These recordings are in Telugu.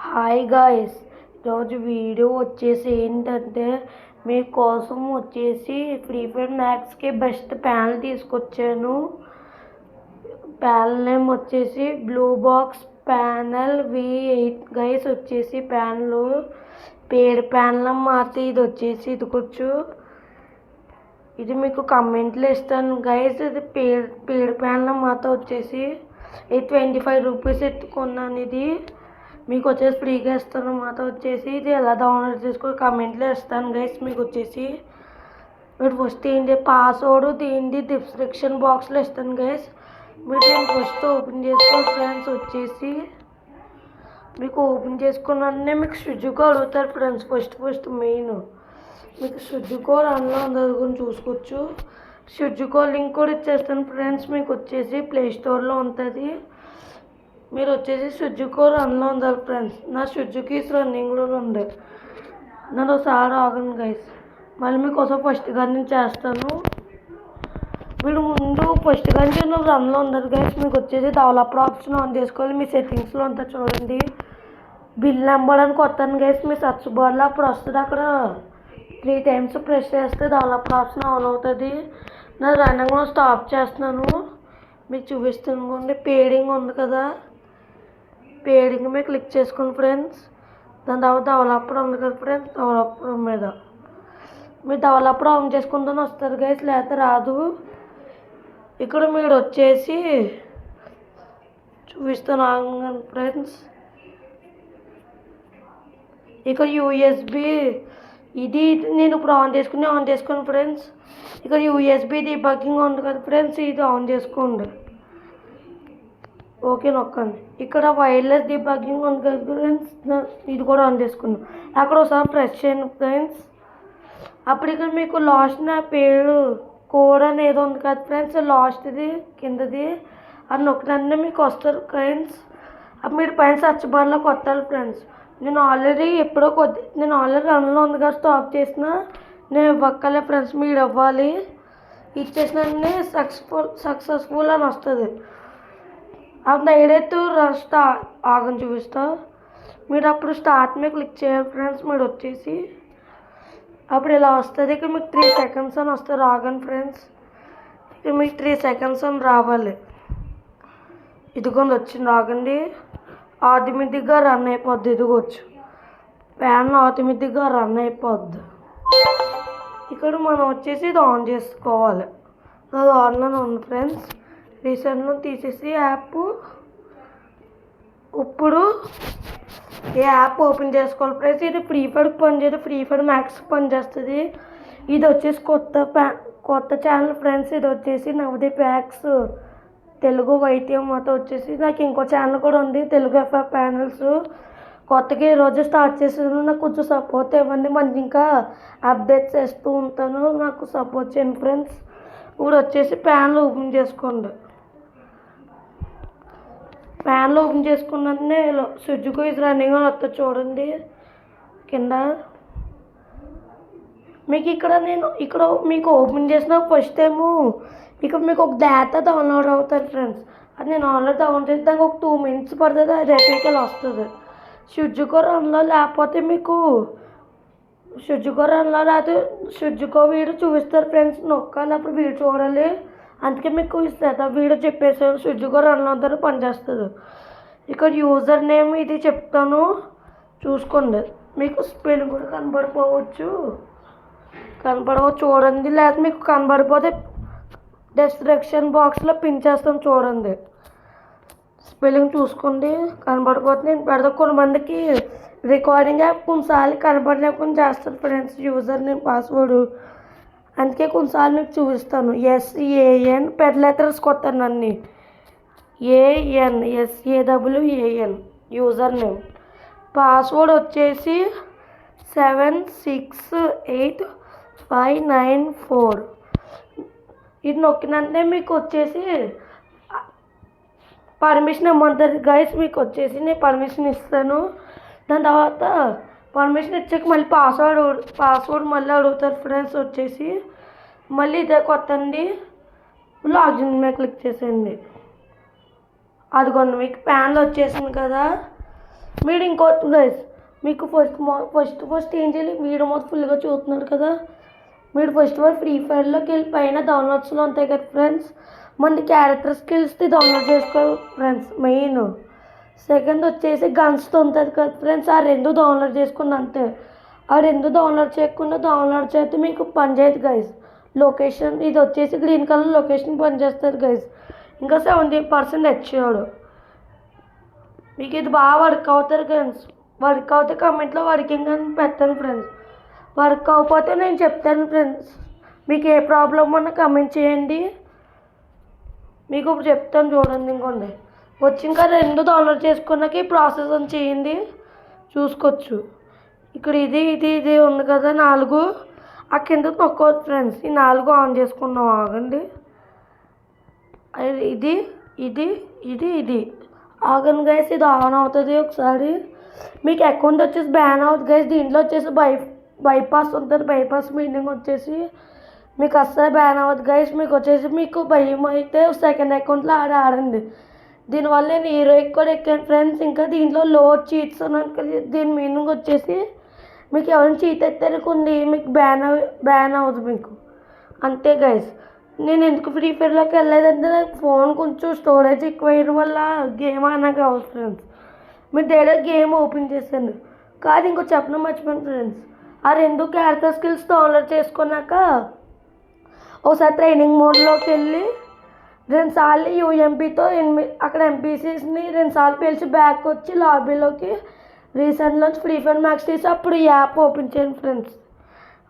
హాయ్ గాయ్స్, ఈరోజు వీడియో వచ్చేసి ఏంటంటే మీకోసం వచ్చేసి ఫ్రీ ఫైర్ మ్యాక్స్కి బెస్ట్ ప్యానల్ తీసుకొచ్చాను. ప్యానల్ నేమ్ వచ్చేసి blue box panel V8 guys. వచ్చేసి ప్యానల్ పేడ్ ప్యానల్ మాత్రం ఇది వచ్చేసి ఇదికొచ్చు. ఇది మీకు కమెంట్లో ఇస్తాను గైస్. ఇది పేడ్ ప్యానల్ మాత్రం వచ్చేసి 25 రూపీస్ ఎత్తుకున్నాను. ఇది మీకు వచ్చేసి ఫ్రీగా ఇస్తాను అన్నమాట. వచ్చేసి ఇది ఎలా డౌన్లోడ్ చేసుకో కమెంట్లో ఇస్తాను గైస్. మీకు వచ్చేసి మీరు ఫస్ట్ ఏంటి పాస్వర్డ్ దీన్ని డిస్క్రిప్షన్ బాక్స్లో ఇస్తాను గైస్. మీరు నేను ఫస్ట్ ఓపెన్ చేసుకోండి ఫ్రెండ్స్. వచ్చేసి మీకు ఓపెన్ చేసుకున్నానే మీకు స్విగ్గీకి అడుగుతారు ఫ్రెండ్స్. ఫస్ట్ మెయిన్ మీకు స్విగ్గీకో అందులో అందరు చూసుకోవచ్చు. స్విగ్గీకో లింక్ కూడా ఇచ్చేస్తాను ఫ్రెండ్స్. మీకు వచ్చేసి ప్లే స్టోర్లో ఉంటుంది. మీరు వచ్చేసి స్విగ్గీకో రన్లో ఉండాలి ఫ్రెండ్స్. నా స్విగ్గీకి రన్నింగ్లో ఉంది. నన్ను ఒకసారి ఆగండి గైస్. మళ్ళీ మీకోసం ఫస్ట్గా నేను చేస్తాను. మీరు ముందు ఫస్ట్గా నేను రన్లో ఉండదు గైస్. మీకు వచ్చేసి డెవలపర్ ఆప్షన్ ఆన్ చేసుకోవాలి. మీ సెట్టింగ్స్లో అంతా చూడండి. బిల్ నెంబర్ అని కొత్తాను గైస్. మీ సర్చ్ బార్లో అప్పుడు వస్తుంది. అక్కడ 3 టైమ్స్ ప్రెస్ చేస్తే డెవలపర్ ఆప్షన్ ఆన్ అవుతుంది. నా రన్నింగ్లో స్టాప్ చేస్తున్నాను. మీకు చూపిస్తుంది. పేడింగ్ ఉంది కదా, పేడింగ్ మీద క్లిక్ చేసుకోండి ఫ్రెండ్స్. దాని తర్వాత డెవలపర్ ఉంది కదా ఫ్రెండ్స్. డెవలపర్ మీద మీరు డెవలపర్ ఆన్ చేసుకుంటూనే వస్తారు గైస్, లేకపోతే రాదు. ఇక్కడ మీరు వచ్చేసి చూపిస్తాను ఫ్రెండ్స్. ఇక్కడ USB ఇది నేను ఇప్పుడు ఆన్ చేసుకోండి ఫ్రెండ్స్. ఇక్కడ USB డీబగ్గింగ్ ఉంది కదా ఫ్రెండ్స్, ఇది ఆన్ చేసుకోండి. ఓకే నొక్కండి. ఇక్కడ వైర్లెస్ డీబగ్గింగ్ ఉంది కదా ఫ్రెండ్స్, ఇది కూడా ఆన్ చేసుకున్నాం. అక్కడ ఒకసారి ప్రెస్ చేయండి ఫ్రెండ్స్. అప్పుడు ఇక్కడ మీకు లాస్ట్ నా పేరు కోడ్ అనేది ఉంది కదా ఫ్రెండ్స్, లాస్ట్ది కిందది అది నొక్కినన్నే మీకు వస్తారు ఫ్రెండ్స్. అప్పుడు మీరు పైన సర్చ్ బార్లోకి వస్తారు ఫ్రెండ్స్. నేను ఆల్రెడీ రన్లో ఉంది కదా, స్టాప్ చేసిన నేను ఇవ్వక్కలే ఫ్రెండ్స్. మీరు ఇవ్వాలి. ఇచ్చేసిన సక్సెస్ఫుల్ అని వస్తుంది. అప్పుడు ఏదైతే ఆగని చూపిస్తా. మీరు అప్పుడు స్టార్ట్ మీద క్లిక్ చేయాలి ఫ్రెండ్స్. మీరు వచ్చేసి అప్పుడు ఇలా వస్తుంది. ఇక్కడ మీకు 3 సెకండ్స్ అని వస్తుంది. ఆగండి ఫ్రెండ్స్. ఇక్కడ మీకు 3 సెకండ్స్ అని రావాలి. ఇదిగోండి వచ్చింది. ఆగండి. ఆటోమేటిక్గా రన్ అయిపోద్ది. ఇదిగోచ్చు ప్యాన్ ఆటోమేటిక్గా రన్ అయిపోద్ది. ఇక్కడ మనం వచ్చేసి ఇది ఆన్ చేసుకోవాలి. అది ఆన్లోనే ఉంది ఫ్రెండ్స్. రీసెంట్లో తీసేసి యాప్ ఇప్పుడు ఈ యాప్ ఓపెన్ చేసుకోవాలి ఫ్రెండ్స్. ఇది ఫ్రీ ఫైర్కి పనిచేయదు, ఫ్రీ ఫైర్ మ్యాక్స్కి పనిచేస్తుంది. ఇది వచ్చేసి కొత్త ఛానల్ ఫ్రెండ్స్. ఇది వచ్చేసి నవదీప్ ప్యాక్స్ తెలుగు వైద్యం మొత్తం వచ్చేసి నాకు ఇంకో ఛానల్ కూడా ఉంది, తెలుగు FF ప్యానల్స్. కొత్తగా ఈరోజు స్టార్ట్ చేసాను. నాకు కొంచెం సపోర్ట్ ఇవ్వండి. మంచి ఇంకా అప్డేట్స్ చేస్తూ ఉంటాను. నాకు సపోర్ట్ చేయండి ఫ్రెండ్స్. ఇప్పుడు వచ్చేసి ప్యానల్ ఓపెన్ చేసుకోండి. ప్యానల్ ఓపెన్ చేసుకున్ననే స్విగ్గీకో ఇది రన్నింగ్ అని వస్తుంది చూడండి కింద. మీకు ఇక్కడ మీకు ఓపెన్ చేసిన ఫస్ట్ టైము ఇక్కడ మీకు ఒక డేటా డౌన్లోడ్ అవుతుంది ఫ్రెండ్స్. అది నేను ఆల్రెడీ డౌన్లోడ్ చేసి దానికి ఒక 2 మినిట్స్ పడుతుంది. అది ఎపికల్ వస్తుంది. స్విగ్గీకో రన్లో లేకపోతే మీకు స్విగ్గీకో వీడియో చూపిస్తారు ఫ్రెండ్స్. నొక్కాలి, అప్పుడు వీడియో చూడాలి. అందుకే మీకు వీడియో చెప్పేసాను. స్విగ్గీకో రన్లో అందరూ పనిచేస్తుంది. ఇక్కడ యూజర్ నేమ్ ఇది చెప్తాను చూసుకోండి. మీకు స్పెల్లింగ్ కూడా కనబడవచ్చు చూడండి. లేకపోతే మీకు కనబడిపోతే డిస్క్రిప్షన్ బాక్స్లో పిన్ చేస్తాను చూడండి. స్పెల్లింగ్ చూసుకోండి. కనబడిపోతే నేను పెడతా. కొంతమందికి రికార్డింగ్ యాప్ కొన్నిసార్లు కనబడలేకుండా చేస్తాను ఫ్రెండ్స్ యూజర్ నేమ్ పాస్వర్డ్. అందుకే కొన్నిసార్లు మీకు చూపిస్తాను. SAN పెద్ద లెటర్స్ కొత్తాను అన్ని. SAWAN user name. పాస్వర్డ్ వచ్చేసి 768594. ఇది నొక్కినంటే మీకు వచ్చేసి పర్మిషన్ ఇమ్మంటారు గైస్. మీకు వచ్చేసి నేను పర్మిషన్ ఇస్తాను. దాని తర్వాత పర్మిషన్ ఇచ్చాక మళ్ళీ పాస్వర్డ్ మళ్ళీ అడుగుతారు ఫ్రెండ్స్. వచ్చేసి మళ్ళీ ఇదే కొత్తండి. లాగిన్ మీద క్లిక్ చేసేయండి. అదిగోండి మీకు ప్యాన్లో వచ్చేసింది కదా. మీరు ఇంకోటి గైస్, మీకు ఫస్ట్ ఏం చేయాలి, వీడియో మొత్తం ఫుల్గా చూస్తున్నారు కదా, మీరు ఫస్ట్ ఫ్రీ ఫైర్లోకి వెళ్ళి పైన డౌన్లోడ్స్లో ఉంటాయి కదా ఫ్రెండ్స్, మన క్యారెక్టర్ స్కిల్స్ది డౌన్లోడ్ చేసుకోవాలి ఫ్రెండ్స్ మెయిన్. సెకండ్ వచ్చేసి గన్స్తో ఉంటుంది కదా ఫ్రెండ్స్, ఆ రెండు డౌన్లోడ్ చేసుకుని అంతే. ఆ రెండు డౌన్లోడ్ చేయకుండా డౌన్లోడ్ చేస్తే మీకు పనిచేయదు గైస్. లొకేషన్ ఇది వచ్చేసి గ్రీన్ కలర్ లొకేషన్ పనిచేస్తుంది గైస్. ఇంకా 70% హెచ్చాడు. మీకు ఇది బాగా వర్క్ అవుతారు ఫ్రెండ్స్. వర్క్ అవుతే కమెంట్లో వర్కింగ్ అని పెట్టాను ఫ్రెండ్స్. వర్క్ అవ్వకపోతే నేను చెప్తాను ఫ్రెండ్స్. మీకు ఏ ప్రాబ్లం ఉన్నా కమెంట్ చేయండి, మీకు ఇప్పుడు చెప్తాను చూడండి. ఇంకోండి వచ్చి ఇంకా రెండు డౌన్లోడ్ చేసుకున్నాక ఈ ప్రాసెస్ అని చేయండి, చూసుకోవచ్చు. ఇక్కడ ఇది ఇది ఇది ఉంది కదా 4, ఆ కింద నొక్కోవచ్చు ఫ్రెండ్స్. ఈ 4 ఆన్ చేసుకున్నాం, ఆగండి. ఇది ఇది ఇది ఇది ఆగండి గైస్, ఇది ఆన్ అవుతుంది ఒకసారి. మీకు అకౌంట్ వచ్చేసి బ్యాన్ అవుతుంది గైస్. దీంట్లో వచ్చేసి బైపాస్ ఉంటుంది. బైపాస్ మీనింగ్ వచ్చేసి మీకు అస్సలు బ్యాన్ అవ్వదు గైస్. మీకు భయం అయితే సెకండ్ అకౌంట్లో ఆడండి. దీనివల్ల నేను హీరోయిక్ కూడా ఎక్కాను ఫ్రెండ్స్. ఇంకా దీంట్లో లో చీట్స్ అని దీని మీనింగ్ వచ్చేసి మీకు ఎవరైనా చీట్ ఎత్తారనుకోండి మీకు బ్యాన్ అవ్వదు మీకు, అంతే గైస్. నేను ఎందుకు ఫ్రీ ఫైర్లోకి వెళ్ళలేదంటే నాకు ఫోన్ కొంచెం స్టోరేజ్ ఎక్కువ అయ్యడం వల్ల గేమ్ ఆడడానికి అవ్వదు ఫ్రెండ్స్. మీరు డైరెక్ట్ గేమ్ ఓపెన్ చేశాను కాదు. ఇంకో చెప్పడం మర్చిపోయాను ఫ్రెండ్స్. ఆ రెండు క్యారెక్టర్ స్కిల్స్ డౌన్లోడ్ చేసుకున్నాక ఒకసారి ట్రైనింగ్ మోడ్లోకి వెళ్ళి 2 సార్లు యూఎంపీతో అక్కడ ఎంపీసీస్ని 2 సార్లు పిలిచి బ్యాక్ వచ్చి లాబీలోకి రీసెంట్లోంచి ఫ్రీ ఫైర్ మ్యాక్స్ తీసి అప్పుడు యాప్ ఓపెన్ చేయండి friends.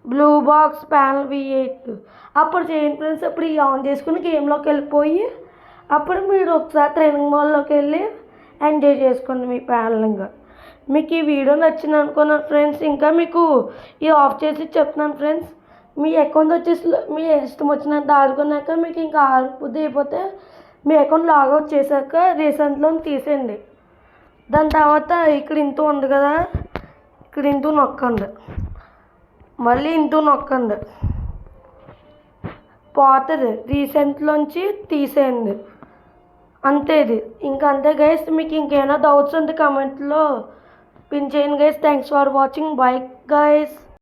Blue box panel V8 అప్పుడు చేయండి ఫ్రెండ్స్. అప్పుడు ఆన్ చేసుకుని గేమ్లోకి వెళ్ళిపోయి అప్పుడు మీరు ఒకసారి ట్రైనింగ్ మోడ్లోకి వెళ్ళి ఎంజాయ్ చేసుకోండి మీ ప్యానలింగ్. మీకు ఈ వీడియో నచ్చింది అనుకున్నాను ఫ్రెండ్స్. ఇంకా మీకు ఈ ఆఫ్ చేసి చెప్తున్నాను ఫ్రెండ్స్. మీ అకౌంట్ వచ్చేసి మీ ఇష్టం వచ్చినంత ఆడుకున్నాక మీకు ఇంకా ఆడుబుద్ధి అయిపోతే మీ అకౌంట్ లాగౌట్ చేశాక రీసెంట్లో తీసేయండి. దాని తర్వాత ఇక్కడ ఇంత ఉంది కదా, ఇక్కడ ఇంటూ నొక్కండి, మళ్ళీ ఇంటూ నొక్కండి, పోతుంది. రీసెంట్లోంచి తీసేయండి, అంతే. ఇది ఇంకా అంతే గైస్. మీకు ఇంకేమైనా డౌట్స్ ఉంటే కమెంట్లో పిన్ చేయండి guys. Thanks for watching. Bye guys.